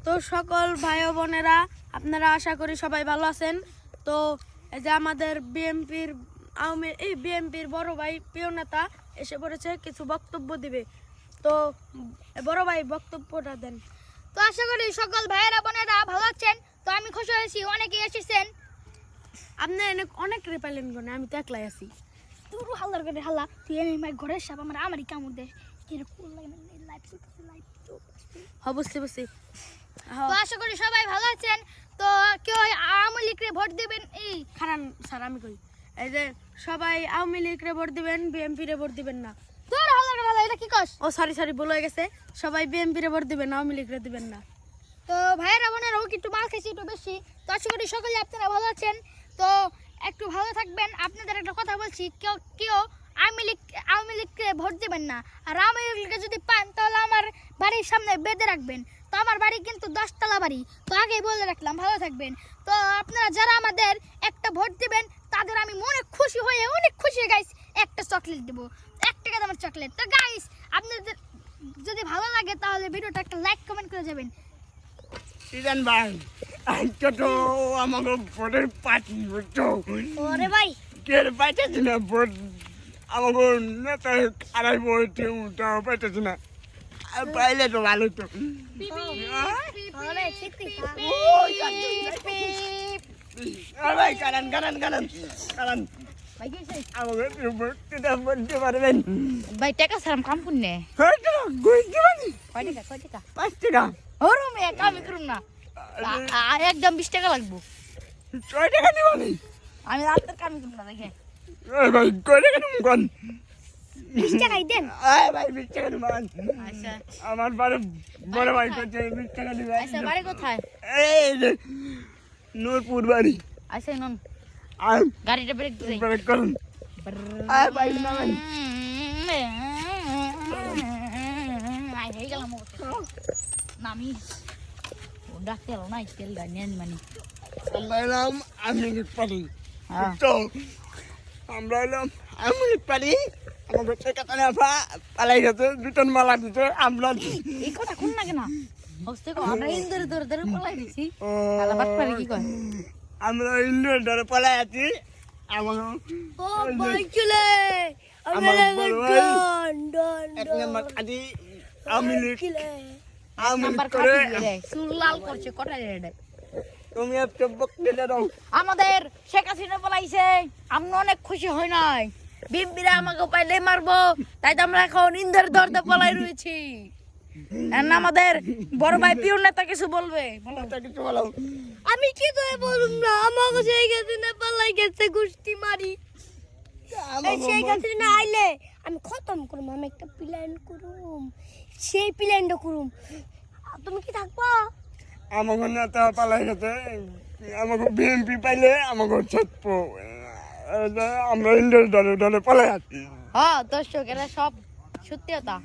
তো সকল ভাই ও বোনেরা আপনারা আশা করি সবাই ভালো আছেন। তো এই যে আমাদের বিএনপির বড় ভাই প্রিয় নেতা এসে পড়েছে, কিছু বক্তব্য দিবে। তো বড় ভাই বক্তব্যটা দেন। তো আশা করি সকল ভাইয়েরা বোনেরা ভালো আছেন। তো আমি খুশি হয়েছি, অনেকেই এসেছেন। আপনি অনেক রেপাইলেন গনে, আমি তো একলাই আছি। তুই হাল্লার করে হাল্লা, তুই এনে ঘরের সাপ আমারই কামড় দেয় কিরকম লাগে না লাইভ বুঝছি বুঝছি। তো আশা করি সবাই ভালো আছেন। তো কেউ আওয়ামী লীগকে ভোট দিবেন। এই খারান স্যার আমি কই, এই যে সবাই আওয়ামী লীগরে ভোট দিবেন, বিএনপি রে ভোট দিবেন না। তোর হাল্লা করে হাল্লা, এটা কি কস? ও সরি ভুল হয়ে গেছে, সবাই বিএনপি রে ভোট দিবেন, আওয়ামী লীগরে দিবেন না। তো ভাইয়েরা বোনেরাও একটু মাল খেয়েছি একটু বেশি। তো আশা করি সকলে আপনারা ভালো আছেন। তো একটু ভালো থাকবেন। আপনাদের একটা কথা বলছি, কেউ আওয়ামী লীগকে ভোট দেবেন না। আর আওয়ামী লীগকে যদি পান তাহলে আমার বাড়ির সামনে বেঁধে রাখবেন। তো আমার বাড়ি কিন্তু 10তলা বাড়ি, তো আগেই বলে রাখলাম, ভালো থাকবেন। তো আপনারা যারা আমাদের একটা ভোট দেবেন তাদের আমি অনেক খুশি হয়ে গাইস একটা চকলেট দেবো, 1 টাকা দামের চকলেট। তো গাইস আপনাদের যদি ভালো লাগে তাহলে ভিডিওটা একটা লাইক কমেন্ট করে যাবেন। সিজন ভাই আজকে তো আমাকে ভোটের পার্টি বুঝছো। ওরে ভাই কে পাইতেছি না ভোট, আমাকে নেতা খারাপ বলছে ওটাও পাইতেছি না, পাইলে তো ভালো তো। ভাই কারণ আমাকে ভোটটা বলতে পারবেন ভাই টাকা সারাম কাম করনে কয় টাকা 5 টাকা ওরো মে কাম করুম না একদম 20 টাকা লাগবো। 6 টাকা দিবানি আমি রাতের কাম করুম না দেখে ভাই কয় টাকা দিম কোন 20 টাকাই দেন। ভাই 20 টাকা দিবান। আচ্ছা আমার বড় ভাই করছে 20 টাকা দিবে। আচ্ছা বাড়ি কোথায়? এই যে নূরপুর বাড়ি। আচ্ছা নন আর গাড়িটা ব্রেক দে ব্রেক করুন। ভাই নামেন আই হয়ে গেলাম নামি ডাকতে এলো না তেল গানিয়ানি মানে আমরা এলাম আমি পারি হ্যাঁ তো আমরা এলাম আমি পারি। আমাকে টাকা পালাই গেছে, দুটন মালা দিতে আমরা এই কথা কোন লাগে না হস্তে কো আমরা ইন্দরে ধরে পলাই দিছি আলা বাট পারে কি কয় আমরা ইন্ডিয়ার ধরে পালাই আছি। আমার ও ভাই চলে আমার বড় ভাই এক নম্বর আদি আমি নাম্বার করে কাটি দিয়ে দেয় চুল লাল করছে কটা রে। তুমি একটা বকতে দাও। আমাদের শেখ হাসিনা পলাইছে, আমরা অনেক খুশি হই নাই। বিম্বিরা আমাকে পাইলে মারবো, তাই তো আমরা এখন ইন্দের ধরতে পলাই রয়েছি। আমাদের বড় ভাই পিওর নেতা কিছু বলবে, কিছু বলো। আমি কি করে বলুম না, আমাকে সেই হাসিনা পালাই গেছে, গুষ্টি মারি। এই সেই হাসিনা আইলে আমি খতম করুম, আমি একটা প্ল্যান করুম, সেই প্ল্যানটা করুম। তুমি কি থাকবা? আমাকে নেতা পালাই গেছে, আমাকে বিএনপি পাইলে আমাকে ছটপো, আমরা ইন্ডিয়ার ধরে পালাই আছি। হ্যাঁ দর্শক এরা সব সত্যি কথা।